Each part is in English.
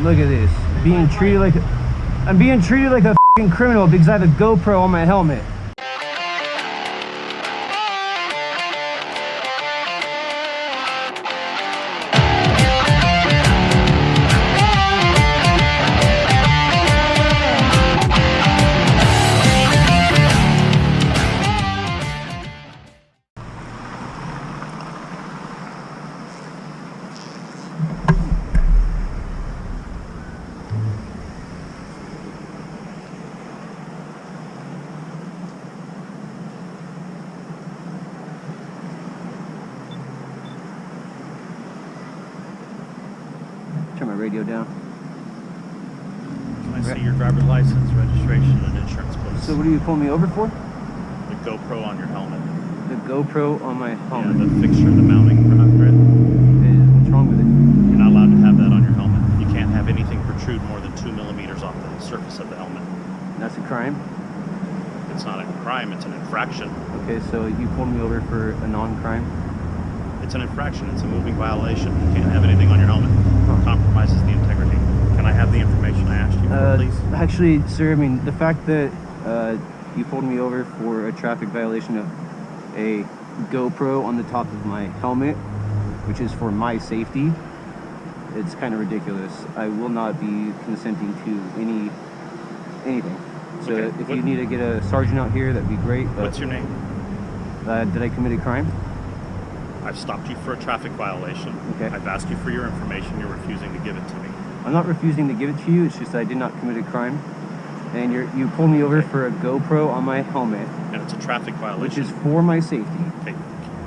Look at this. I'm being treated like a f***ing criminal because I have a GoPro on my helmet. Turn my radio down. Can I see your driver's license, registration, and insurance, please? So what are you pulling me over for? The GoPro on your helmet. The GoPro on my helmet. Yeah, the fixture, the mounting grid. What's wrong with it? You're not allowed to have that on your helmet. You can't have anything protrude more than 2 millimeters off the surface of the helmet. That's a crime? It's not a crime, it's an infraction. Okay, so you pulled me over for a non-crime? It's an infraction, it's a moving violation. You can't have anything on your helmet. Huh. Compromises the integrity. Can I have the information I asked you for, please? Actually, sir, I mean, the fact that you pulled me over for a traffic violation of a GoPro on the top of my helmet, which is for my safety, it's kind of ridiculous. I will not be consenting to anything. So Okay. if you need to get a sergeant out here, that'd be great. But, What's your name? did I commit a crime? I've stopped you for a traffic violation. Okay. I've asked you for your information. You're refusing to give it to me. I'm not refusing to give it to you. It's just that I did not commit a crime. And you pulled me over for a GoPro on my helmet, And it's a traffic violation. which is for my safety. Okay.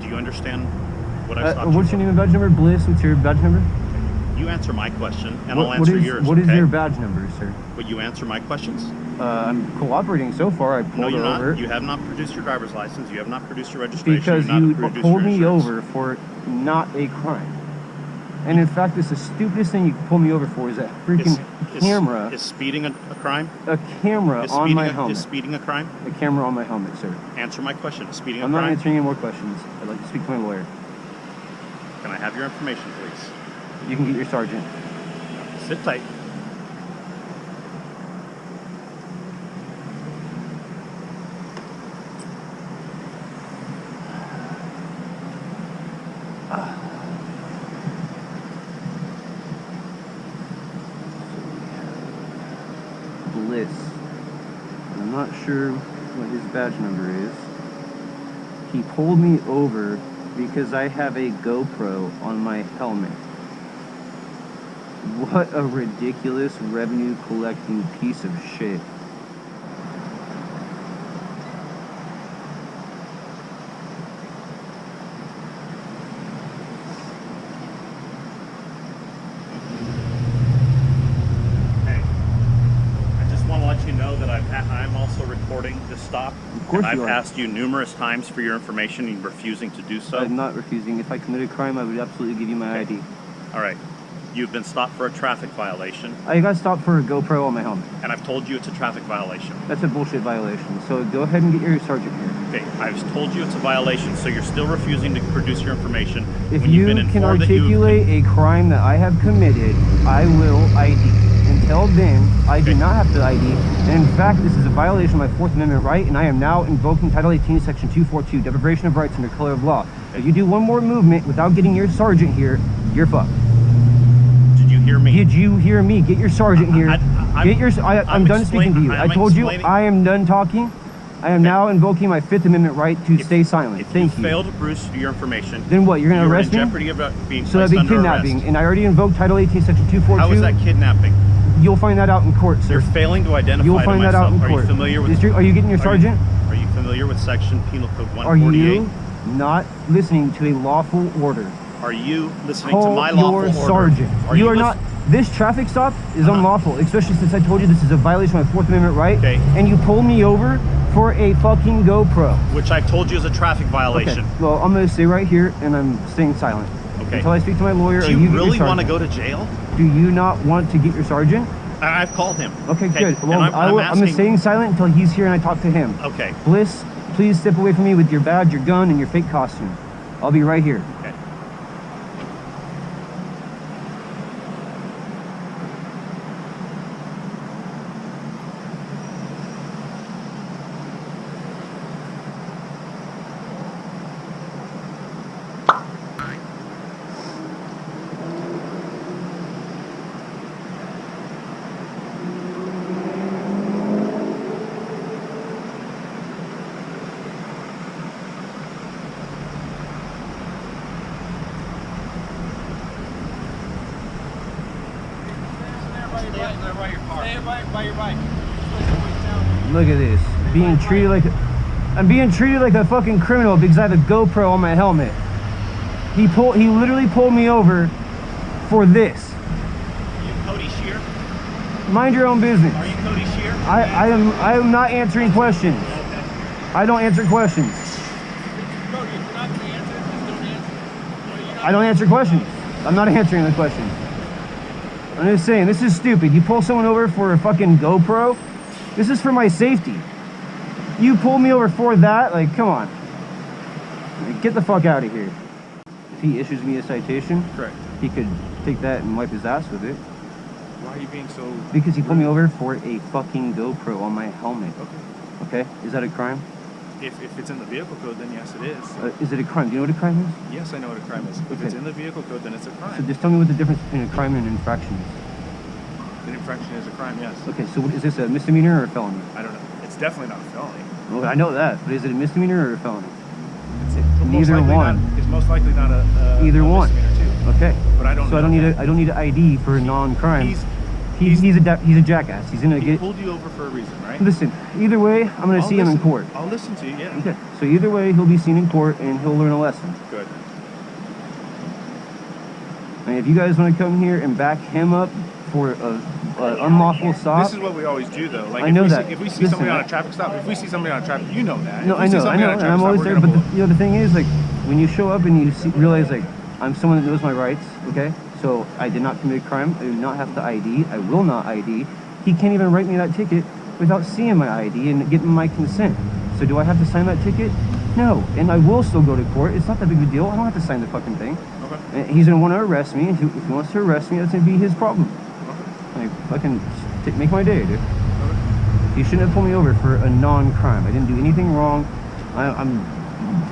Do you understand what I stopped What's you your name and badge number? Bliss, what's your badge number? for? You answer my question, and I'll What answer is- yours. What is okay? your badge number, sir? Will you answer my questions? I'm cooperating so far. I pulled No, you're over. not. You have not produced your driver's license. You have not produced your registration. Because you've not you produced pulled your me insurance. over for not a crime. And in fact, it's the stupidest thing you can pull me over for is that freaking camera. Is speeding a crime? A camera Is on speeding my a, helmet. Is speeding a crime? A camera on my helmet, sir. Answer my question. Is speeding a I'm not crime? answering any more questions. I'd like to speak to my lawyer. Can I have your information, please? You can get your sergeant. Sit tight. Bliss. And I'm not sure what his badge number is. He pulled me over because I have a GoPro on my helmet. What a ridiculous revenue collecting piece of shit. Hey, I just want to let you know that I'm also recording this stop. Of course and you I've are. asked you numerous times for your information and you're refusing to do so. I'm not refusing. If I committed a crime, I would absolutely give you my ID. All right. You've been stopped for a traffic violation, I got stopped for a GoPro on my helmet. and I've told you it's a traffic violation. That's a bullshit violation. So go ahead and get your sergeant here. Okay, I've told you it's a violation, so you're still refusing to produce your information. If when you've you been can informed that articulate a crime that I have committed, I will ID. Until then, I do Okay. not have to ID. And in fact, this is a violation of my Fourth Amendment right, and I am now invoking Title 18, Section 242, deprivation of rights under color of law. If you do one more movement without getting your sergeant here, you're fucked. Did you hear me? Did you hear me? Get your sergeant here. I'm done speaking to you. I told you I am done talking. I am now invoking my Fifth Amendment right to stay silent. If Thank you you. fail to produce your information, Then what? You're going to you're arrest in me? jeopardy of being So that'd placed be under kidnapping. arrest. And I already invoked Title 18, Section 242. How is that kidnapping? You'll find that out in court, sir. You're failing to identify You'll to find that myself. out in Are court. you familiar with? Are you getting your sergeant? Are you familiar with Section Penal Code 148? Are you not listening to a lawful order? Are you listening Call to my lawful your order? sergeant. You are not. This traffic stop is unlawful, especially since I told you this is a violation of my Fourth Amendment right. Okay. And you pulled me over for a fucking GoPro. Which I've told you is a traffic violation. Okay. Well, I'm gonna stay right here and I'm staying silent. Okay. Until I speak to my lawyer. Do or you you get your really want to sergeant. go to jail? Do you not want to get your sergeant? I've called him. Okay, good. And Well, I'm staying silent until he's here and I talk to him. Okay. Bliss, please step away from me with your badge, your gun, and your fake costume. I'll be right here. Okay. by your bike. Stay by your car. Stay by your bike. Look at this. Being treated like I'm being treated like a fucking criminal because I have a GoPro on my helmet. He literally pulled me over for this. Are you Cody Shear? Mind your own business. Are you Cody Shear? I am not answering questions. Okay. I don't answer questions. Cody, if you're not going to answer, just don't answer. I don't answer questions. I'm not answering the questions. I'm just saying, this is stupid. You pull someone over for a fucking GoPro. This is for my safety. You pulled me over for that? Like, come on. Like, get the fuck out of here. If he issues me a citation, Correct. he could take that and wipe his ass with it. Why are you being so... Because he pulled me over for a fucking GoPro on my helmet. Okay. Okay? Is that a crime? If it's in the vehicle code, then yes, it is. Is it a crime? Do you know what a crime is? Yes, I know what a crime is. If Okay. it's in the vehicle code, then it's a So crime. just tell me what the difference between a crime and an infraction is. An infraction is a crime, yes. Okay, so is this a misdemeanor or a felony? I don't know. It's definitely not a felony. Well, I know that, but is it a misdemeanor or a felony? Neither one. It's most likely not a Either one. misdemeanor too. Okay. But I don't. So know I don't need that. I don't need an ID for a non-crime. He's a jackass. He's gonna He get. pulled you over for a reason, right? Listen, either way, I'm gonna see him in court. I'll listen to you. Yeah. Okay. So either way, he'll be seen in court and he'll learn a lesson. Good. And if you guys want to come here and back him up for a unlawful stop, This is what we always do, though. Like I know if we see somebody on a traffic stop, you know that. no, I know, and I'm always there. But the thing is, like, when you show up and you realize, like, I'm someone that knows my rights. Okay, so I did not commit a crime. I do not have to ID. I will not ID. He can't even write me that ticket without seeing my ID and getting my consent. So do I have to sign that ticket? No, and I will still go to court. It's not that big of a deal. I don't have to sign the fucking thing. Okay. And he's gonna want to arrest me. And if he wants to arrest me, that's gonna be his problem. Like, fucking make my day, dude. He shouldn't have pulled me over for a non-crime. I didn't do anything wrong. I'm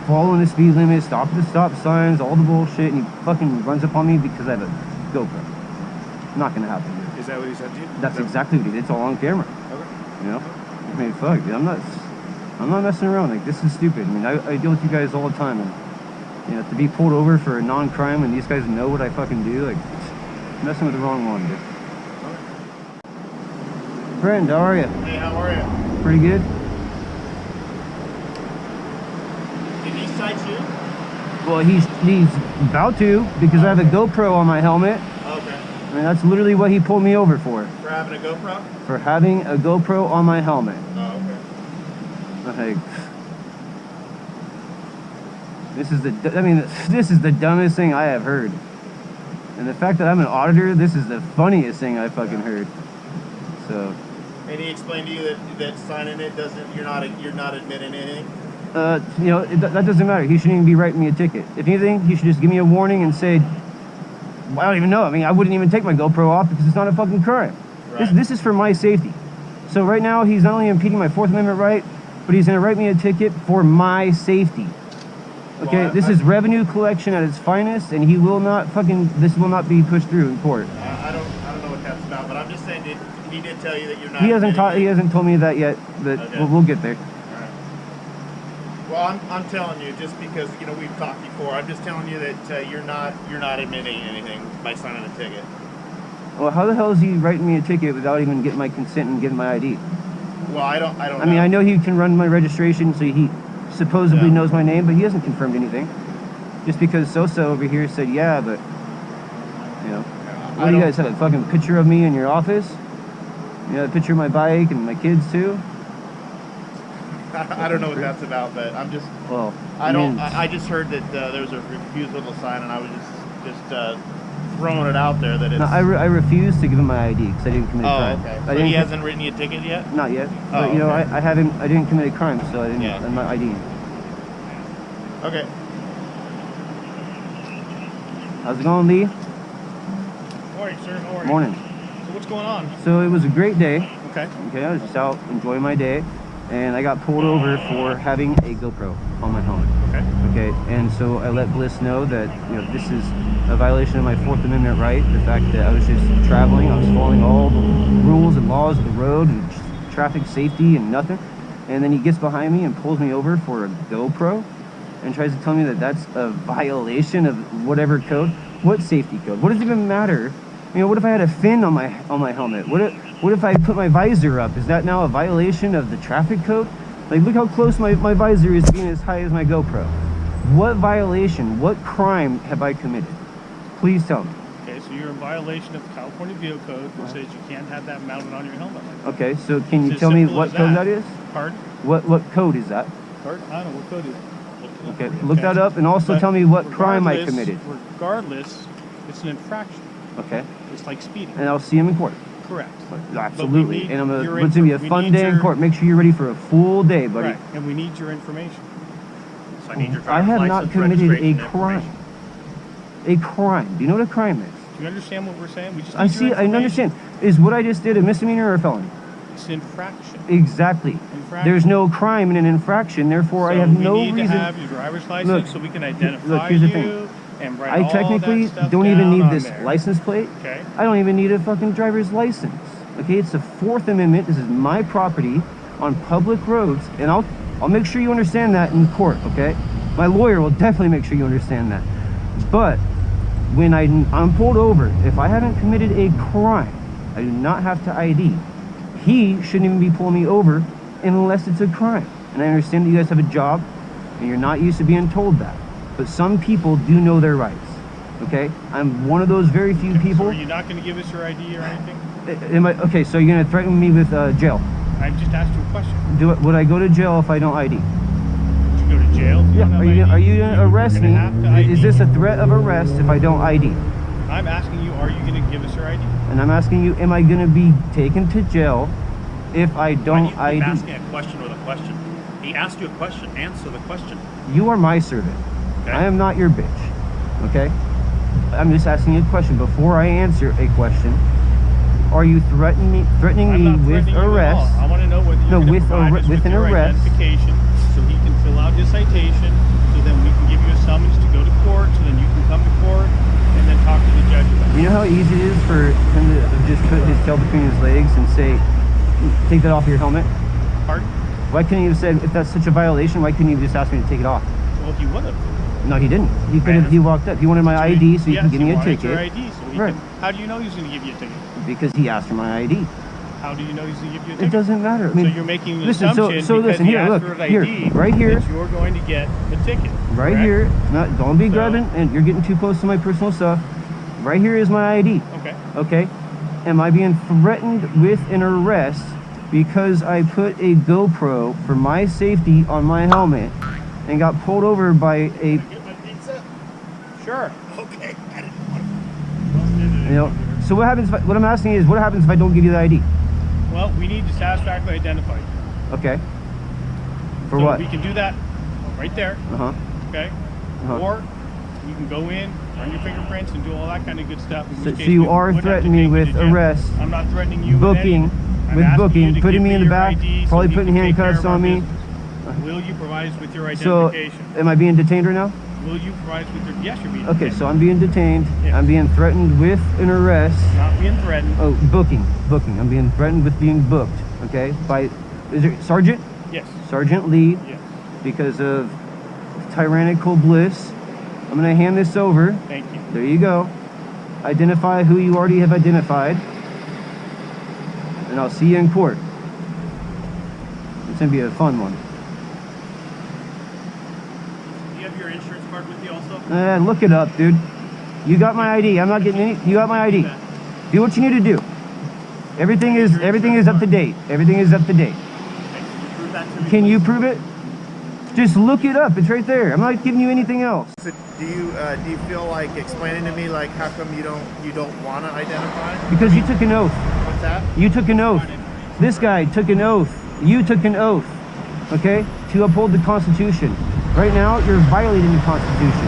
following the speed limit, stop at the stop signs, all the bullshit, and he fucking runs up on me because I have a GoPro. Not gonna happen, dude. Is that what he said to you? That's exactly what he did. It's all on camera. Okay. You know? I mean, fuck, dude. I'm not messing around. Like, this is stupid. I mean, I deal with you guys all the time, and you know, to be pulled over for a non-crime and these guys know what I fucking do, like, it's messing with the wrong one, dude. Friend, how are you? Hey, how are you? Pretty good. Did he cite you? Well, he's about to because I have a GoPro on my helmet. Okay. I mean, that's literally what he pulled me over for. For having a GoPro? For having a GoPro on my helmet. Oh, okay. Like, this is the dumbest thing I have heard. And the fact that I'm an auditor, this is the funniest thing I fucking heard. So. And he explained to you that signing it doesn't, you're not admitting anything? You know, that doesn't matter. He shouldn't even be writing me a ticket. If anything, he should just give me a warning and say, well, I don't even know. I mean, I wouldn't even take my GoPro off because it's not a fucking crime. Right. This is for my safety. So right now, he's not only impeding my Fourth Amendment right, but he's going to write me a ticket for my safety. Okay, Well, this is revenue collection at its finest, and he will not this will not be pushed through in court. I don't know what that's about, but I'm just saying he did tell you that you're not. He hasn't told me that yet, but Okay. we'll get there. Alright. Well, I'm telling you, just because we've talked before, I'm just telling you that you're not admitting anything by signing a ticket. Well, how the hell is he writing me a ticket without even getting my consent and getting my ID? Well, I don't know. I mean, I know he can run my registration, so he supposedly knows my name, but he hasn't confirmed anything. Just because Sosa over here said yeah, but you know, what do you guys have a fucking picture of me in your office? You know, a picture of my bike and my kids too. I don't know what that's about, but I'm just. Well, I just heard that there was a refusal to sign, and I was just throwing it out there that it's. No, I refuse to give him my ID because I didn't commit a crime. Oh, okay. So he hasn't written you a ticket yet? Not yet. Oh, But you know, okay. I didn't commit a crime, so I didn't. Yeah. I'm not IDing. Okay. How's it going, Lee? Morning, sir. How are you? Morning. So what's going on? So it was a great day. Okay. Okay, I was just out enjoying my day, and I got pulled over for having a GoPro on my helmet. Okay. Okay, and so I let Bliss know that this is a violation of my Fourth Amendment right. The fact that I was just traveling, I was following all the rules and laws of the road and just traffic safety and nothing. And then he gets behind me and pulls me over for a GoPro and tries to tell me that that's a violation of whatever code. What safety code? What does it even matter You know, what if I had a fin on my helmet? What if I put my visor up? Is that now a violation of the traffic code? Like, look how close my visor is being as high as my GoPro. What violation, what crime have I committed? Please tell me. Okay, so you're in violation of the California Vehicle Code, which says you can't have that mounted on your helmet like that. Okay, so can you It's tell as me simple what as code that is? Pardon? What code is that? Pardon? I don't know, what code is it? Okay, look that up and also But tell me what crime I regardless- committed. Regardless, it's an infraction. Okay, It's like speeding. and I'll see him in court. Correct. Absolutely, need and your it's gonna be a we fun need day in your- court. Make sure you're ready for a full day, buddy. Right, and we need your information. So I need your I driver's have not license, committed a registration crime. information. A crime. Do you know what a crime is? Do you understand what we're saying? We just I need see. your I understand. Is what I just did a misdemeanor or a felony? It's an infraction. Exactly. Infraction. There's no crime in an infraction. Therefore, I So have no we need reason. to have your driver's license Look, so we can identify here's the you thing. and write I all technically that stuff don't even down need on this there. license plate. Okay. I don't even need a fucking driver's license. Okay, it's the Fourth Amendment. This is my property on public roads, and I'll make sure you understand that in court. Okay, my lawyer will definitely make sure you understand that. But when I'm pulled over, if I haven't committed a crime, I do not have to ID. He shouldn't even be pulling me over unless it's a crime. And I understand that you guys have a job, and you're not used to being told that. But some people do know their rights. Okay, I'm one of those very few So people. are you not going to give us your ID or anything? Am I okay? So you're gonna threaten me with jail? I just asked you a question. Would I go to jail if I don't ID? Would you go to jail? If you Yeah. don't have Are you ID? gonna arrest You're me? gonna have to ID. Is this a threat of arrest if I don't ID? I'm asking you, are you going to give us your ID? And I'm asking you, am I gonna be taken to jail if I Why do don't you keep ID? asking a question with a question? He asked you a question. Answer the question. You are my servant. Okay. I am not your bitch. Okay? I'm just asking you a question. Before I answer a question, are you threatening me I'm not with threatening you at arrest? all. I want to know whether No, you're going with to provide us with with an your arrest. identification so he can fill out his citation, so then we can give you a summons to go to court, so then you can come to court and then talk to the judge about it. You know how easy it is for him to just put his tail between his legs and say, take that off your helmet? Pardon? Why couldn't he have said, if that's such a violation, why couldn't he have just asked me to take it off? Well, if you would have. No, he didn't. He could have, he walked up. He wanted my ID so he Yes, can give me a wanted ticket. Your ID, so he Right. can, how do you know he's going to give you a ticket? Because he asked for my ID. How do you know he's going to give you a It ticket? doesn't matter. I So mean, you're making an listen, assumption so because listen, he here, asked look, for an here, ID right here. that you're going to get a ticket. right correct? here, don't be So- grabbing, and you're getting too close to my personal stuff. Right here is my ID. Okay. Okay? Am I being threatened with an arrest because I put a GoPro for my safety on my helmet and got pulled over by a, Get my pizza? Sure. Okay. you know, so what happens if what I'm asking is, what happens if I don't give you the ID? Well, we need to satisfactorily identify you. Okay. For So what? we can do that right there, Uh-huh. okay? Uh-huh. Or you can go in, run your fingerprints, and do all that kind of good stuff. in So, which so case you we are would have to threatening me take you with to jail. arrest, I'm not threatening you booking, with anything. I'm with asking booking, you to putting give me in the your back, ID so probably we putting can take care handcuffs of our on me. business. Will you provide us with your So, identification? am I being detained right now? Will you provide us with your... Yes, you're being Okay, detained. so I'm being detained. Yes. I'm being threatened with an arrest. Not being threatened. Oh, booking. I'm being threatened with being booked. Okay, by is it Sergeant Yes. Lee? Yes. Because of tyrannical bliss. I'm gonna hand this over. Thank you. There you go. Identify who you already have identified, and I'll see you in court. It's gonna be a fun one. Do you have your insurance card with you also? Look it up, dude. You got my ID. I'm not getting any. You got my ID. Do what you need to do. Everything is up to date. Everything is up to date. Prove that to me. Can you prove it? Just look it up. It's right there. I'm not giving you anything else. So do you feel like explaining to me like how come you don't want to identify? Because you took an oath. What's that? You took an oath. This guy took an oath. You took an oath. Okay? To uphold the Constitution. Right now, you're violating the Constitution.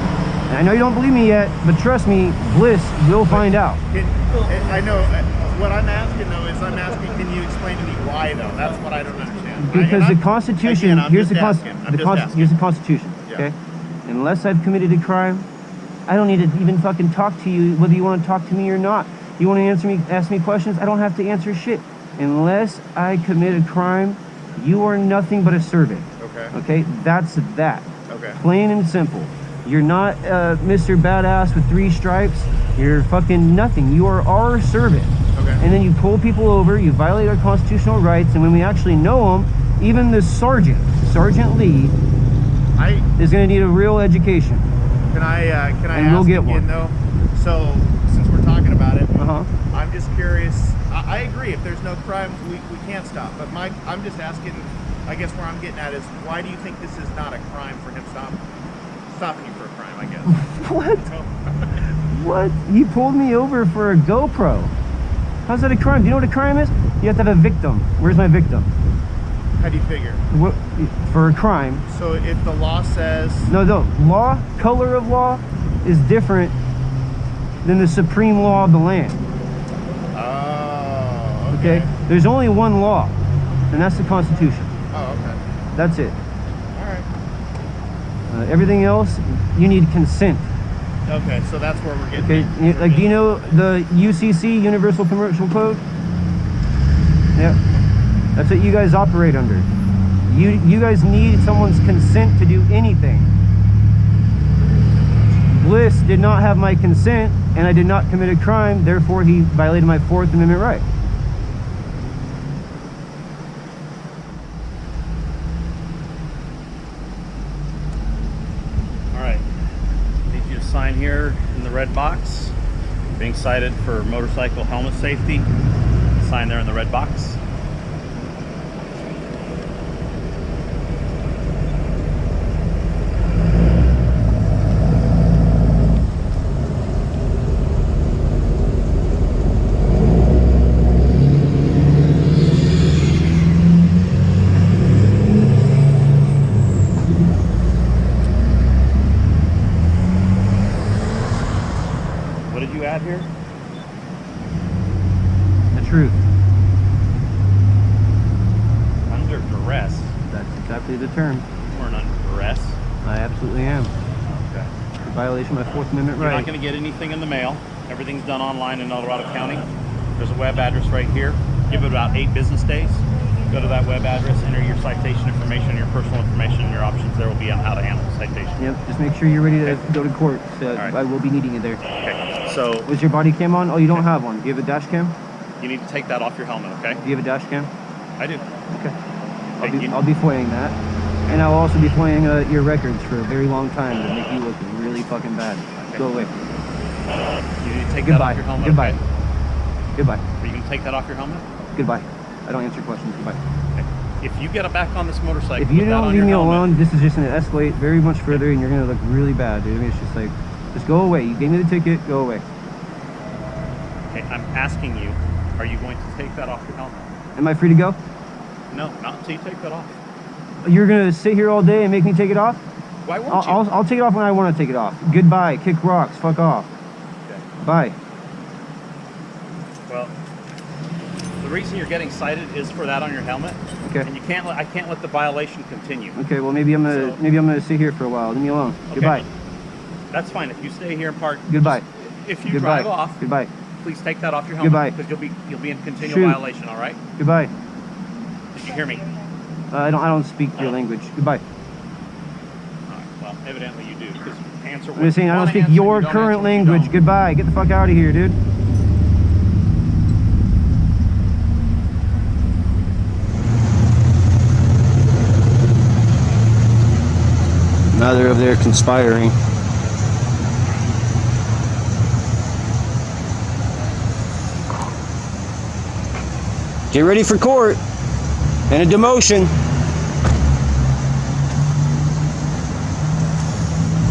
And I know you don't believe me yet, but trust me, Bliss will find out. I know. What I'm asking though is can you explain to me why though? That's what I don't understand. Because the Constitution, Again, I'm here's the just Constitution. asking. I'm just asking. Here's the Constitution. Yeah. Okay? Unless I've committed a crime, I don't need to even fucking talk to you, whether you want to talk to me or not. You want to ask me questions? I don't have to answer shit. Unless I commit a crime, you are nothing but a servant. Okay. Okay? That's that. Okay. Plain and simple. You're not Mr. Badass with 3 stripes. You're fucking nothing. You are our servant. Okay. And then you pull people over, you violate our constitutional rights, and when we actually know them, even the Sergeant Lee, is going to need a real education. Can I And we'll ask get again one. though? So since we're talking about it, Uh-huh. I'm just curious. I agree. If there's no crime, we can't stop. But I'm just asking. I guess where I'm getting at is, why do you think this is not a crime for him stopping you for a crime? I guess. What? What? He pulled me over for a GoPro. How's that a crime? Do you know what a crime is? You have to have a victim. Where's my victim? How do you figure? What, for a crime? So if the law says No, law, color of law is different than the supreme law of the land. Oh, Okay? There's only one law, and that's the Constitution. Oh, okay. That's it. All right. Everything else, you need consent. Okay, so that's where we're getting. Okay? Like, do you know the UCC, Universal Commercial Code? Yeah. That's what you guys operate under. You guys need someone's consent to do anything. Bliss did not have my consent, and I did not commit a crime, therefore he violated my 4th Amendment right. All right. Need you to sign here in the red box. Being cited for motorcycle helmet safety. Sign there in the red box. What did you add here? The truth. Under duress. That's exactly the term. You weren't under duress. I absolutely am. Okay. For violation of my 4th Amendment You're right. not going to get anything in the mail. Everything's done online in El Dorado County. There's a web address right here. Give it about 8 business days. Go to that web address, enter your citation information, your personal information, and your options there will be on how to handle the citation. Yep, just make sure you're ready to go to court. So right. I will be needing you there. Okay, so Was your body cam on? Oh, you don't have one. Do you have a dash cam? you need to take that off your helmet, okay? Do you have a dash cam? I do. Okay. Thank you. I'll be FOIAing that. And I'll also be FOIAing your records for a very long time to make you look really fucking bad. Okay. Go away. You need to take Goodbye. that off your helmet. Goodbye. Okay? Goodbye. Are you going to take that off your helmet? Goodbye. I don't answer questions. Goodbye. Okay. If you get back on this motorcycle, If you with that don't on leave your me helmet, alone, this is just going to escalate very much further and you're going to look really bad, dude. I mean, it's just like, just go away. You gave me the ticket, go away. Okay, I'm asking you, are you going to take that off your helmet? Am I free to go? No, not until you take that off. You're going to sit here all day and make me take it off? Why won't you? I'll take it off when I want to take it off. Goodbye. Kick rocks. Fuck off. Okay. Bye. Well, the reason you're getting cited is for that on your helmet. Okay. And I can't let the violation continue. Okay, well maybe I'm gonna sit here for a while. Leave me alone. Okay. Goodbye. That's fine. If you stay here and park. Goodbye. If you Goodbye. drive off, Goodbye. please take that off your helmet. Goodbye. Because you'll be in continual Shoot. violation. All right? Goodbye. Did you hear me? I don't speak your language. Goodbye. All right. Well, evidently you do. Because answer. I'm just saying I don't wanna speak answer, your you don't current answer, you language. don't. Goodbye. Get the fuck out of here, dude. Now they're over there conspiring. Get ready for court and a demotion.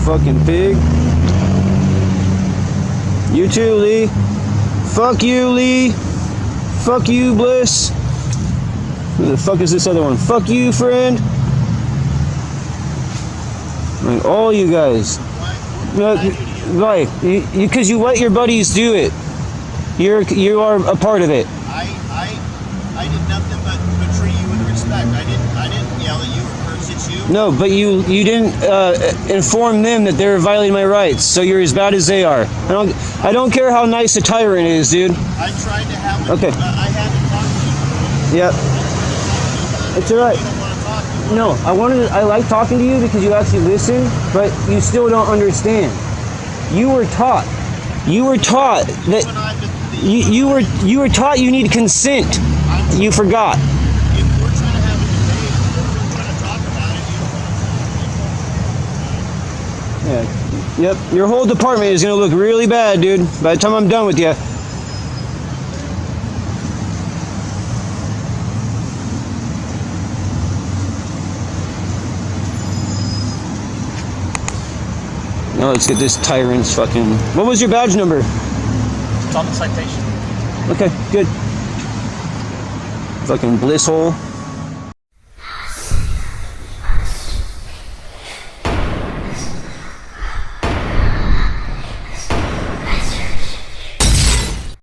Fucking pig. You too, Lee. Fuck you, Lee. Fuck you, Bliss. Who the fuck is this other one? Fuck you, friend. Like, all you guys. Right, because you let your buddies do it. You are a part of it. I did nothing but treat you with respect. I didn't yell at you or curse at you. No, but you didn't inform them that they're violating my rights, so you're as bad as they are. I don't care how nice a tyrant is, dude. I tried to have Okay. I had to talk to you. Yep. It's all right. You don't want to talk. No, I like talking to you because you actually listen, but you still don't understand. You were taught that you were taught you need consent. You forgot. If we're trying to have a debate, if we're trying to talk about it, Yeah. Yep. Your whole department is gonna look really bad, dude. By the time I'm done with you. Now let's get this Tyrant's fucking. What was your badge number? It's on the citation. Okay, good. Fucking bliss hole.